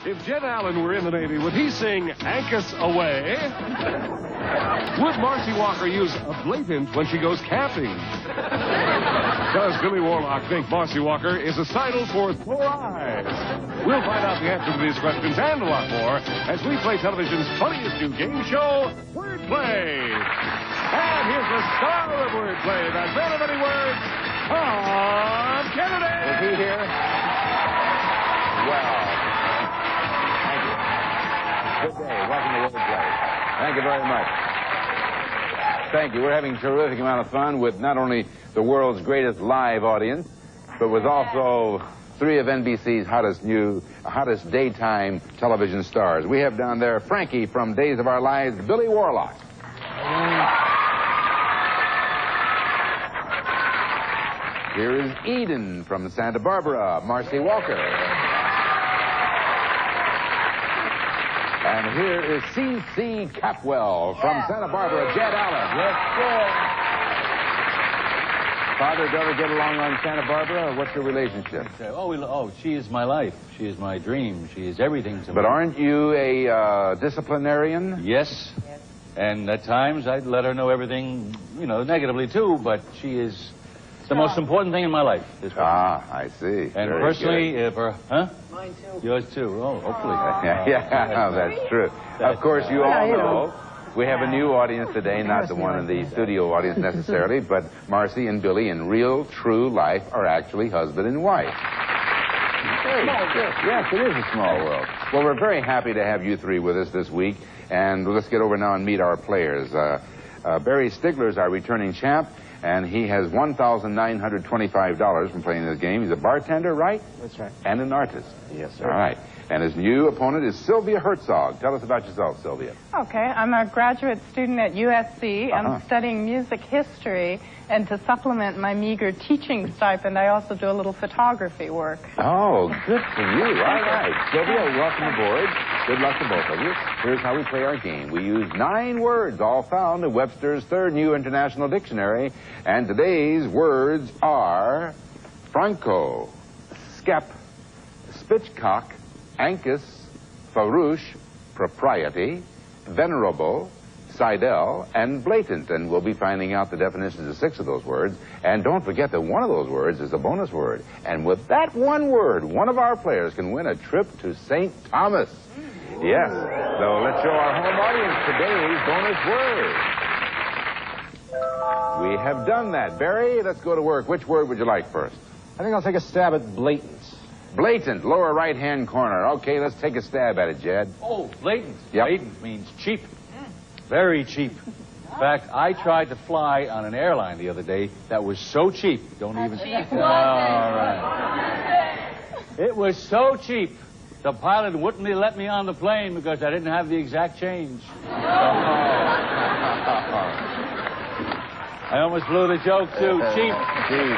If Jed Allen were in the Navy, would he sing Anchus Away? Would Marcy Walker use a blatant when she goes camping? Does Billy Warlock think Marcy Walker is a sidle for 4 eyes? We'll find out the answer to these questions and a lot more as we play television's funniest new game show, WordPlay. And here's the star of WordPlay, that man of many words, Tom Kennedy. Is he here? Well, thank you. Good day. Welcome to WordPlay. Thank you very much. Thank you. We're having a terrific amount of fun with not only the world's greatest live audience, but with also 3 of NBC's hottest daytime television stars. We have down there Frankie from Days of Our Lives, Billy Warlock. Here is Eden from Santa Barbara, Marcy Walker. And here is C.C. Capwell from Santa Barbara, Jed Allen. Yes, sir. Father, daughter get along on Santa Barbara? What's your relationship? She is my life. She is my dream. She is everything to me. But aren't you a disciplinarian? Yes. And at times I'd let her know everything, negatively too, but she is the most important thing in my life. I see. And Very personally, good. if her, Mine too. Yours too. Oh, hopefully. Yeah, that's true. Of course, you all know we have a new audience today, not the one in the studio audience necessarily, but Marcy and Billy in real, true life are actually husband and wife. Yes, it is a small world. Well, we're very happy to have you 3 with us this week, and let's get over now and meet our players. Barry Stigler is our returning champ, and he has $1,925 from playing this game. He's a bartender, right? That's right. And an artist. Yes, sir. All right. And his new opponent is Sylvia Herzog. Tell us about yourself, Sylvia. Okay, I'm a graduate student at USC. I'm studying music history, and to supplement my meager teaching stipend, I also do a little photography work. Oh, good for you. All right. Sylvia, welcome aboard. Good luck to both of you. Here's how we play our game. We use 9 words, all found in Webster's 3rd New International Dictionary, and today's words are Franco, skep, spitchcock, Ancus, farouche, propriety, venerable, sidel, and blatant. And we'll be finding out the definitions of 6 of those words. And don't forget that one of those words is a bonus word. And with that one word, one of our players can win a trip to St. Thomas. Yes. So let's show our home audience today's bonus word. We have done that. Barry, let's go to work. Which word would you like first? I think I'll take a stab at blatant. Blatant, lower right-hand corner. Okay, let's take a stab at it, Jed. Oh, blatant. Yep. Blatant means cheap. Very cheap. In fact, I tried to fly on an airline the other day that was so cheap. Don't even... All right. It was so cheap, the pilot wouldn't let me on the plane because I didn't have the exact change. I almost blew the joke, too. Cheap. Cheap.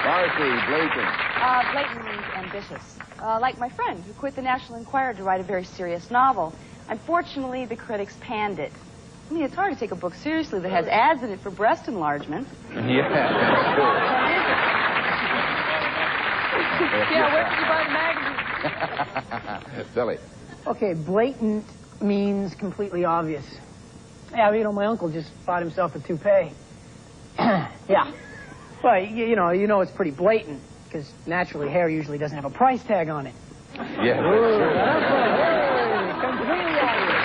Marcy, blatant. Blatant means ambitious. Like my friend who quit the National Enquirer to write a very serious novel. Unfortunately, the critics panned it. I mean, it's hard to take a book seriously that has ads in it for breast enlargement. Yeah, Yeah, where can you buy the magazine? Billy. Okay, blatant means completely obvious. Yeah, my uncle just bought himself a toupee. Yeah. Well, you know it's pretty blatant, because naturally hair usually doesn't have a price tag on it. Yeah, Completely obvious.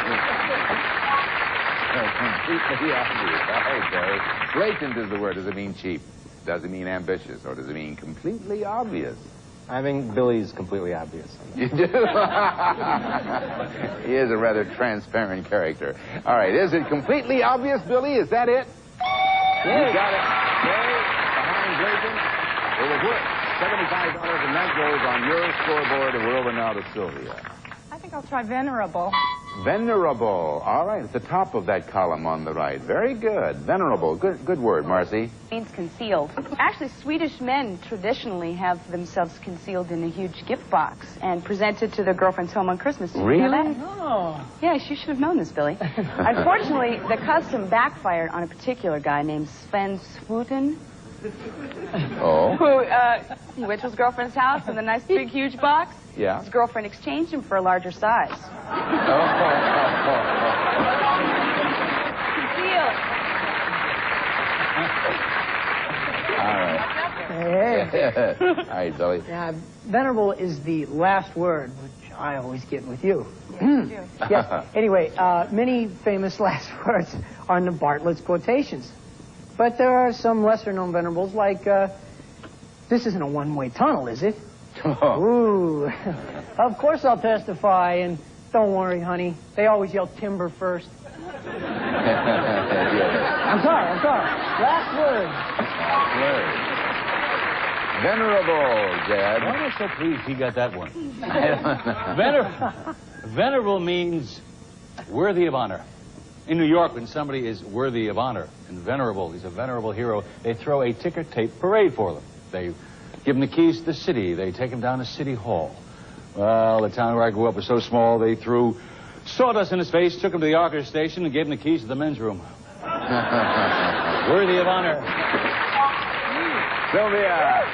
Completely obvious. All right, Barry. Blatant is the word. Does it mean cheap? Does it mean ambitious? Or does it mean completely obvious? I think Billy's completely obvious. You do? He is a rather transparent character. All right, is it completely obvious, Billy? Is that it? Yeah. You got it. Barry, behind Blatant. It was worth $75, and that goes on your scoreboard, and we're over now to Sylvia. I think I'll try venerable. Venerable. All right, at the top of that column on the right. Very good. Venerable. Good word, Marcy. Means concealed. Actually, Swedish men traditionally have themselves concealed in a huge gift box and presented to their girlfriend's home on Christmas. Did you know that? Oh. Yes, you should have known this, Billy. Unfortunately, the custom backfired on a particular guy named Sven Svuten. Oh? He went to his girlfriend's house in the nice big huge box. Yeah. His girlfriend exchanged him for a larger size. Concealed. All right. Hey. All right, Billy. Venerable is the last word, which I always get with you. Yes. Anyway, many famous last words are in the Bartlett's quotations. But there are some lesser-known venerables, like, this isn't a one-way tunnel, is it? Ooh. Of course I'll testify, and don't worry, honey. They always yell timber first. I'm sorry. Last word. Venerable, Jed. Why am I so pleased he got that one? Venerable means worthy of honor. In New York, when somebody is worthy of honor and venerable, he's a venerable hero, they throw a ticker tape parade for them. They give him the keys to the city. They take him down to City Hall. Well, the town where I grew up was so small, they threw sawdust in his face, took him to the Archer station, and gave him the keys to the men's room. Worthy of honor. Sylvia.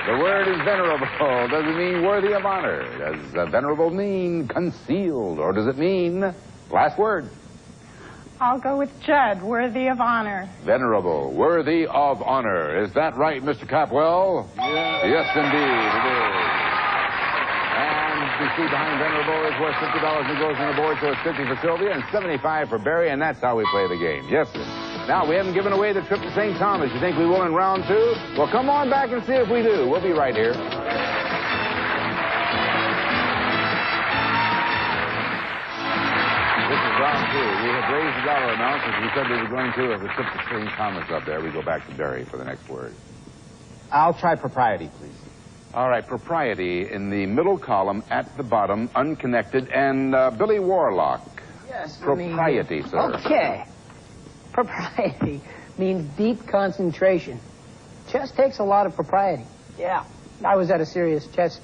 The word is venerable. Does it mean worthy of honor? Does venerable mean concealed? Or does it mean last word? I'll go with Jed, worthy of honor. Venerable, worthy of honor. Is that right, Mr. Capwell? Yes, indeed, it is. And the seat behind venerable is worth $50 and goes on the board, so it's 50 for Sylvia and 75 for Barry, and that's how we play the game. Yes, sir. Now, we haven't given away the trip to St. Thomas. You think we will in round 2? Well, come on back and see if we do. We'll be right here. This is round 2. We have raised the dollar amount as we said we were going to. If the trip to St. Thomas up there, we go back to Barry for the next word. I'll try propriety, please. All right, propriety in the middle column at the bottom, unconnected, and Billy Warlock. Yes. Propriety, sir. Okay. Propriety means deep concentration. Chess takes a lot of propriety. Yeah. I was at a serious chess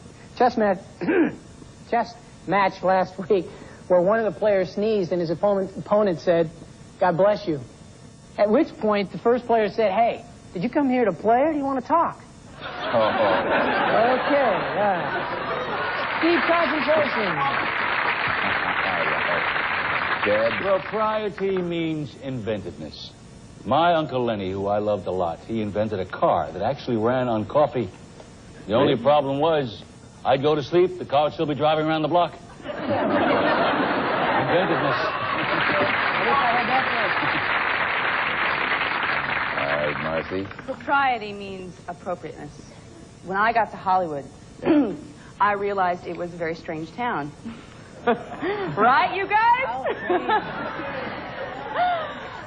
match last week where one of the players sneezed and his opponent said, "God bless you." At which point the first player said, "Hey, did you come here to play or do you want to talk?" Okay. Deep concentration. Jed. Propriety means inventiveness. My Uncle Lenny, who I loved a lot, he invented a car that actually ran on coffee. The only problem was, I'd go to sleep, the car would still be driving around the block. Inventiveness. All right, Marcy. Propriety means appropriateness. When I got to Hollywood, I realized it was a very strange town. Right, you guys?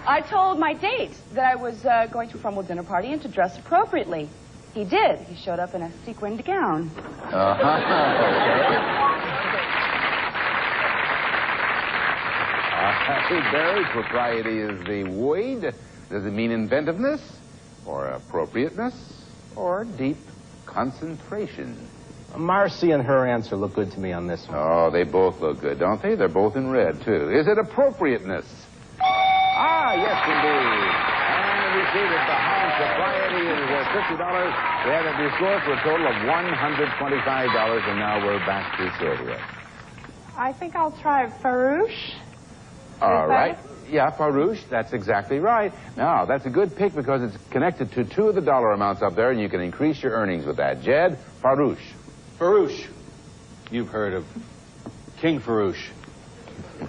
I told my date that I was going to a formal dinner party and to dress appropriately. He did. He showed up in a sequined gown. Barry, propriety is the word. Does it mean inventiveness, or appropriateness, or deep concentration? Marcy and her answer look good to me on this one. Oh, they both look good, don't they? They're both in red, too. Is it appropriateness? Ah, yes, indeed. And we see that behind propriety is $50. We have it restored for a total of $125, and now we're back to Sylvia. I think I'll try Farouche. All right. Yeah, Farouche, that's exactly right. Now, that's a good pick because it's connected to 2 of the dollar amounts up there, and you can increase your earnings with that. Jed, Farouche. Farouche. You've heard of King Farouche. No.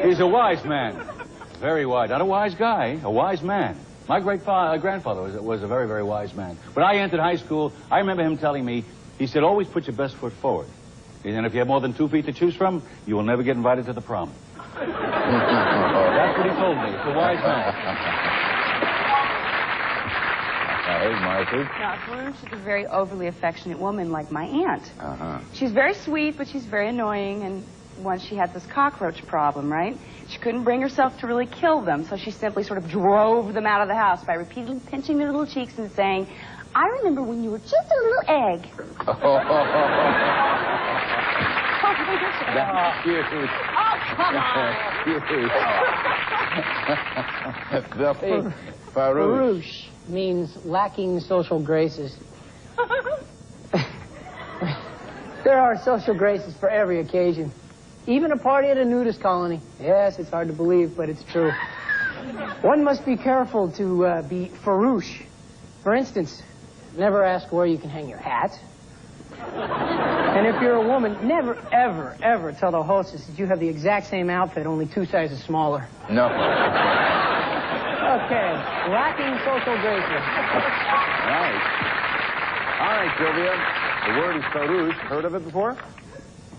He's a wise man. Very wise. Not a wise guy, a wise man. My grandfather was a very, very wise man. When I entered high school, I remember him telling me, he said, always put your best foot forward. And if you have more than 2 feet to choose from, you will never get invited to the prom. That's what he told me. It's a wise man. Hey, Marcy. Now, Farouche is a very overly affectionate woman like my aunt. Uh-huh. She's very sweet, but she's very annoying, and once she had this cockroach problem, right? She couldn't bring herself to really kill them, so she simply sort of drove them out of the house by repeatedly pinching their little cheeks and saying, "I remember when you were just a little egg." That's cute. Oh, come on. Cute. Billy, Farouche. Farouche means lacking social graces. There are social graces for every occasion. Even a party at a nudist colony. Yes, it's hard to believe, but it's true. One must be careful to be farouche. For instance, never ask where you can hang your hat. And if you're a woman, never, ever, ever tell the hostess that you have the exact same outfit, only 2 sizes smaller. No. Okay, lacking social graces. All right, Sylvia. The word is farouche. Heard of it before?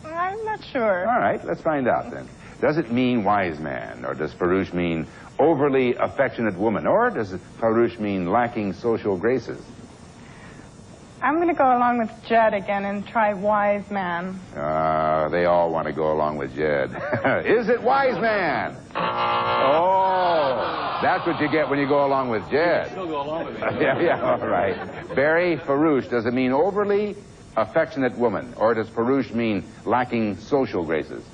I'm not sure. All right, let's find out then. Does it mean wise man, or does farouche mean overly affectionate woman, or does farouche mean lacking social graces? I'm going to go along with Jed again and try wise man. They all want to go along with Jed. Is it wise man? Oh, that's what you get when you go along with Jed. Still go along with it. Yeah, all right. Barry, farouche, does it mean overly affectionate woman, or does farouche mean lacking social graces?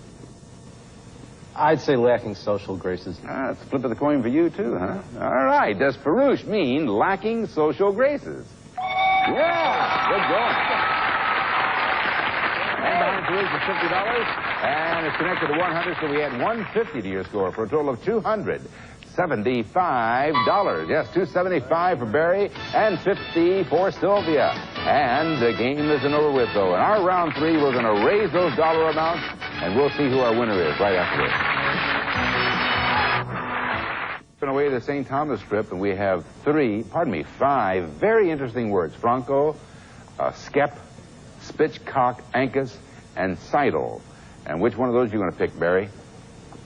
I'd say lacking social graces. It's a flip of the coin for you, too, huh? All right. Does farouche mean lacking social graces? Yeah, good going. And behind Farouche is $50, and it's connected to 100, so we add 150 to your score for a total of $275. Yes, $275 for Barry and $50 for Sylvia. And the game isn't over with, though. In our round 3, we're going to raise those dollar amounts, and we'll see who our winner is right after this. Away the St. Thomas trip, and we have 5 very interesting words. Franco, skep, spitchcock, ankus, and seidel. And which one of those are you going to pick, Barry?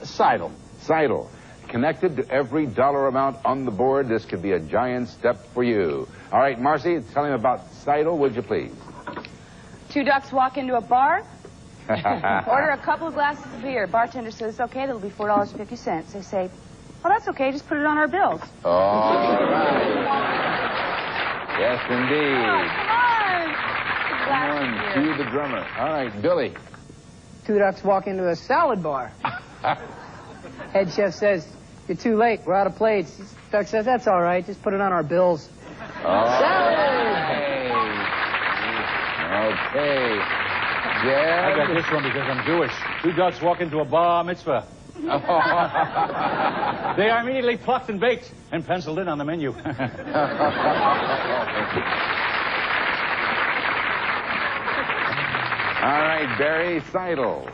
Seidel. Seidel. Connected to every dollar amount on the board, this could be a giant step for you. All right, Marcy, tell him about seidel, would you please? 2 ducks walk into a bar. Order a couple of glasses of beer. Bartender says, okay, that'll be $4.50. They say, oh, that's okay. Just put it on our bills. All right. Yes, indeed. Oh, come on. Cue the drummer. All right, Billy. 2 ducks walk into a salad bar. Head chef says, you're too late. We're out of plates. Duck says, that's all right. Just put it on our bills. Salad! Okay. Jed? I got this one because I'm Jewish. 2 ducks walk into a bar mitzvah. They are immediately plucked and baked and penciled in on the menu. All right, Barry, seidel.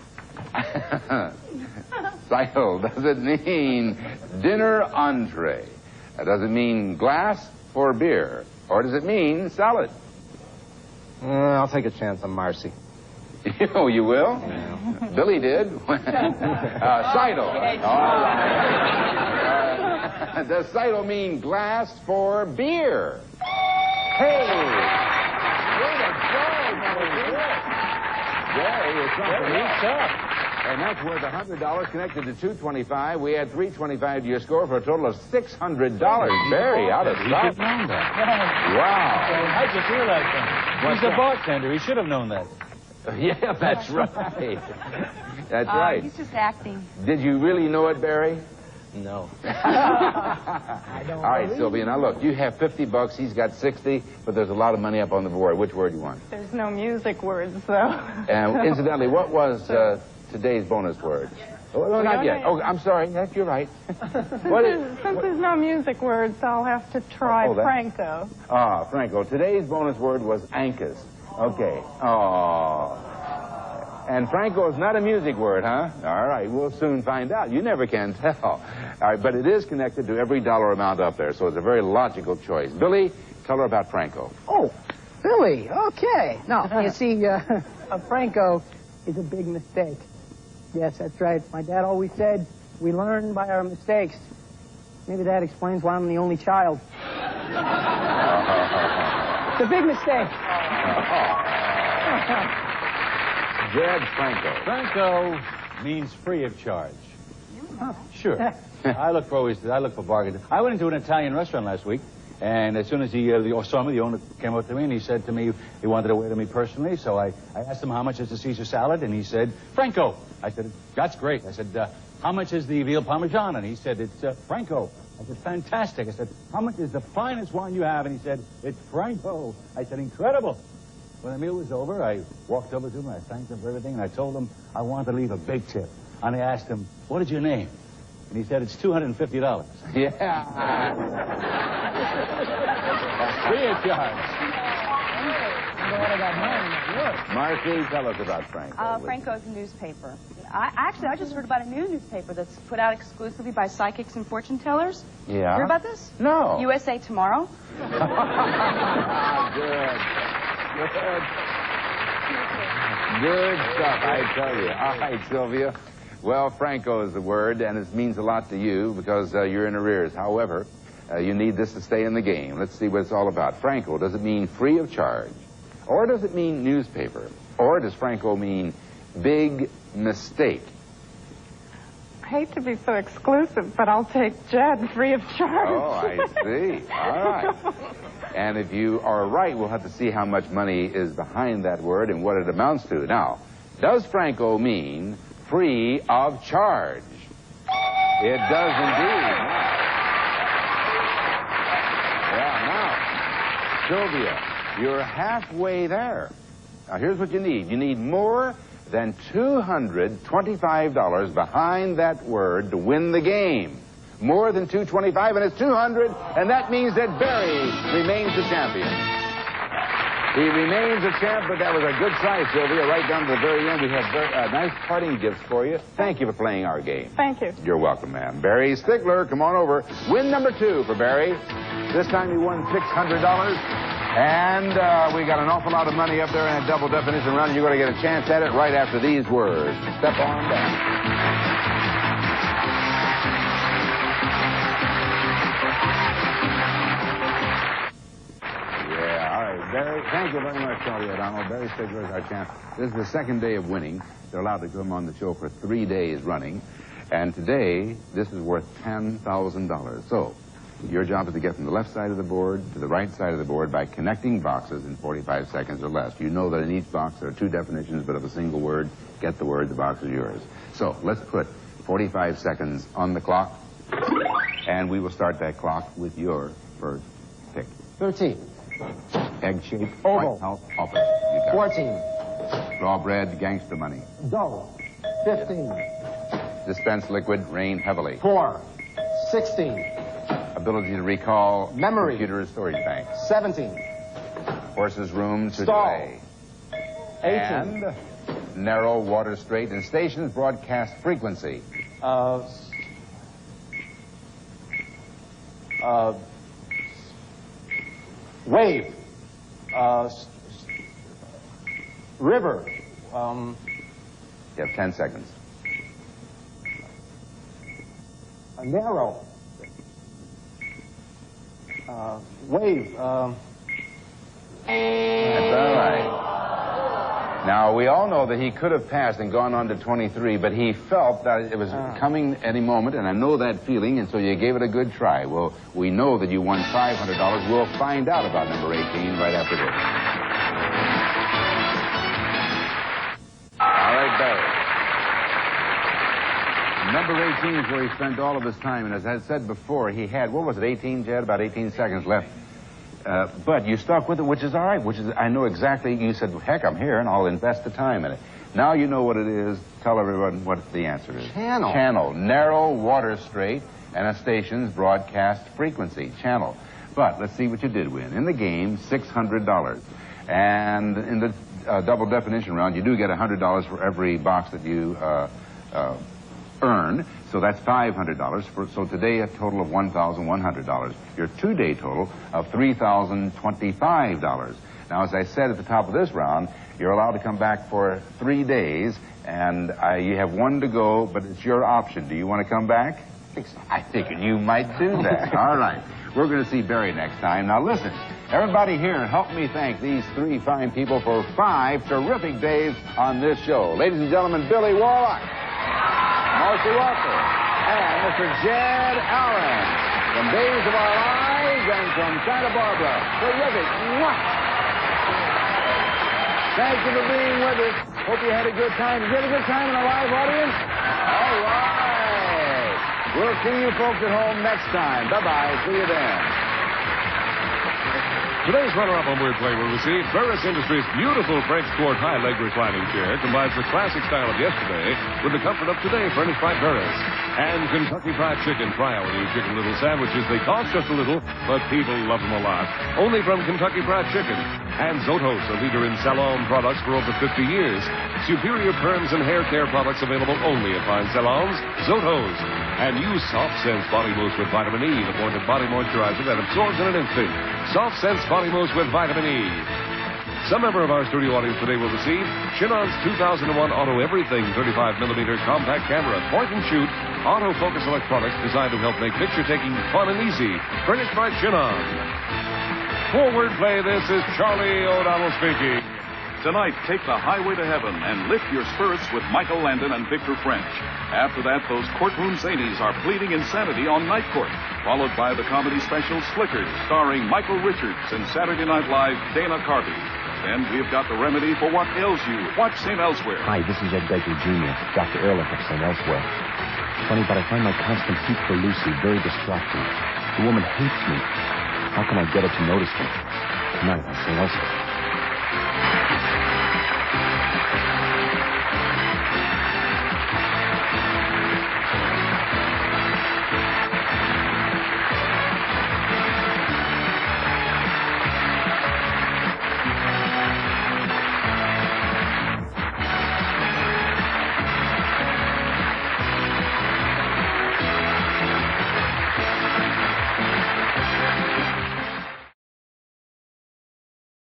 Seidel, does it mean dinner entree? Does it mean glass for beer? Or does it mean salad? I'll take a chance on Marcy. Oh, you will? Yeah. Billy did. Seidel. All right. Does seidel mean glass for beer? Hey! Gary is something up. And that's worth $100 connected to $225. We add $325 to your score for a total of $600. Barry, out of He stock. should have known that. Wow. I just realized that. He's a bartender. He should have known that. Yeah, that's right. That's right. He's just acting. Did you really know it, Barry? No. I don't All right, Sylvia, now look, you have $50, he's got 60, but there's a lot of money up on the board. Which word do you want? There's no music words, though. And incidentally, what was today's bonus word? Oh, no, not yet. Oh, I'm sorry. Yes, you're right. Since there's no music words, I'll have to try Franco. Ah, Franco. Today's bonus word was ankus. Okay. Oh. And Franco is not a music word, huh? All right, we'll soon find out. You never can tell. All right, but it is connected to every dollar amount up there, so it's a very logical choice. Billy, tell her about Franco. Oh, Billy, okay. No, you see, a Franco is a big mistake. Yes, that's right. My dad always said, we learn by our mistakes. Maybe that explains why I'm the only child. It's a big mistake. Jed, Franco. Franco means free of charge. Sure. I look for bargains. I went into an Italian restaurant last week, and as soon as he saw me, the owner came up to me and he said to me he wanted to wait on me personally. So I asked him how much is the Caesar salad, and he said Franco. I said, that's great. I said, how much is the veal parmesan? And he said, it's Franco. I said, fantastic. I said, how much is the finest wine you have? And he said, it's Franco. I said, incredible. When the meal was over, I walked over to him, and I thanked him for everything, and I told him I wanted to leave a big tip. And I asked him, what is your name? And he said, it's $250. Yeah. Free of charge. Marcy, tell us about Franco. Franco's a newspaper. I just heard about a new newspaper that's put out exclusively by psychics and fortune tellers. Yeah? Heard about this? No. USA Tomorrow. Good stuff, I tell you. All right, Sylvia. Well, Franco is the word, and it means a lot to you because you're in arrears. However, you need this to stay in the game. Let's see what it's all about. Franco, does it mean free of charge? Or does it mean newspaper? Or does Franco mean big mistake? I hate to be so exclusive, but I'll take Jed free of charge. Oh, I see. All right. And if you are right, we'll have to see how much money is behind that word and what it amounts to. Now, does Franco mean free of charge? It does indeed. Yeah, now, Sylvia, you're halfway there. Now, here's what you need. You need more than $225 behind that word to win the game. More than $225, and it's $200, and that means that Barry remains the champion. He remains a champ, but that was a good try, Sylvia. Right down to the very end, we have nice parting gifts for you. Thank you for playing our game. Thank you. You're welcome, ma'am. Barry Stigler, come on over. Win number 2 for Barry. This time he won $600. And we got an awful lot of money up there in a double definition round. You're going to get a chance at it right after these words. Step on down. Barry, thank you very much, Charlie O'Donnell. Barry Stigler is our champ. This is the second day of winning. They're allowed to come on the show for 3 days running. And today, this is worth $10,000. So, your job is to get from the left side of the board to the right side of the board by connecting boxes in 45 seconds or less. You know that in each box there are 2 definitions, but of a single word. Get the word, the box is yours. So, let's put 45 seconds on the clock. And we will start that clock with your first pick. 13. Egg-shaped, Oval. White House office. You got 14. it. Raw bread, gangster money. Dough. 15. Dispense liquid, rain heavily. 4. 16. Ability to recall. Memory. Computer storage bank. 17. Horse's room to Stall. delay. 18. And narrow, water straight, and stations broadcast frequency. Wave. River. You have 10 seconds. Narrow. Wave. That's all right. Now, we all know that he could have passed and gone on to 23, but he felt that it was coming any moment, and I know that feeling, and so you gave it a good try. Well, we know that you won $500. We'll find out about number 18 right after this. All right, Barry. Number 18 is where he spent all of his time, and as I said before, he had, what was it, 18, Jed? About 18 seconds left. But you stuck with it, which is all right, which is, I know exactly, you said, heck, I'm here, and I'll invest the time in it. Now you know what it is. Tell everyone what the answer is. Channel. Channel. Narrow, water straight, and a station's broadcast frequency. Channel. But let's see what you did win. In the game, $600. And in the double definition round, you do get $100 for every box that you earn. So that's $500. So today, a total of $1,100. Your 2-day total of $3,025. Now, as I said at the top of this round, you're allowed to come back for 3 days, and you have 1 to go, but it's your option. Do you want to come back? I figured you might do that. All right. We're going to see Barry next time. Now, listen, everybody here, help me thank these 3 fine people for 5 terrific days on this show. Ladies and gentlemen, Billy Warlock, Marcy Walker, and Mr. Jed Allen. From Days of Our Lives and from Santa Barbara. Terrific. Mwah! Thank you for being with us. Hope you had a good time. Did you have a good time in a live audience? All right. We'll see you folks at home next time. Bye-bye. See you then. Today's runner-up on Wordplay will receive Burris Industries' beautiful French Court high-leg reclining chair combines the classic style of yesterday with the comfort of today, furnished by Burris. And Kentucky Fried Chicken. Try our new Chicken Little sandwiches. They cost just a little, but people love them a lot. Only from Kentucky Fried Chicken. And Zotos, a leader in salon products for over 50 years. Superior perms and hair care products available only at fine salons. Zotos. And use Soft Sense Body Mousse with vitamin E, the pointed body moisturizer that absorbs in an instant. Soft Sense Body Mousse with vitamin E. Some member of our studio audience today will receive Chinon's 2001 Auto Everything 35mm compact camera, point and shoot, autofocus electronics designed to help make picture taking fun and easy. Furnished by Chinon. For Wordplay, this is Charlie O'Donnell speaking. Tonight, take the highway to heaven and lift your spirits with Michael Landon and Victor French. After that, those courtroom zanies are pleading insanity on Night Court, followed by the comedy special Slickers, starring Michael Richards and Saturday Night Live Dana Carvey. Then we've got the remedy for what ails you. Watch St. Elsewhere. Hi, this is Ed Baker Jr., Dr. Ehrlich of St. Elsewhere. Funny, but I find my constant heat for Lucy very distracting. The woman hates me. How can I get her to notice me? Tonight on St. Elsewhere.